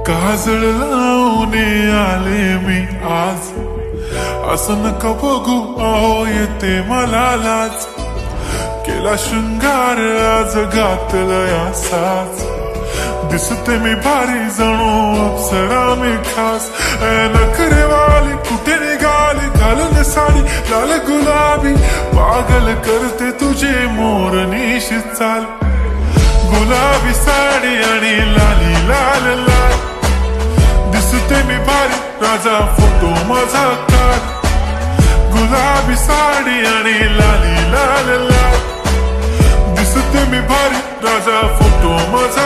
काजळ लावून आले मी आज, असं नका बघू अहो येते मला लाज. केला शृंगार आज घातला असाच, दिसते मी भारी जणू अप्सरा मी खास. नखरेवाली कुठे निघाली घालून साडी लाल गुलाबी, पागल करते तुझे मोरनीशी चाल. गुलाबी साडी आणि लाली लाल लाल, दिसते मी भारी राजा फोटो माझा काढ. गुलाबी साडी आणि लाली लाल लाल, दिसते मी भारी राजा फोटो माझा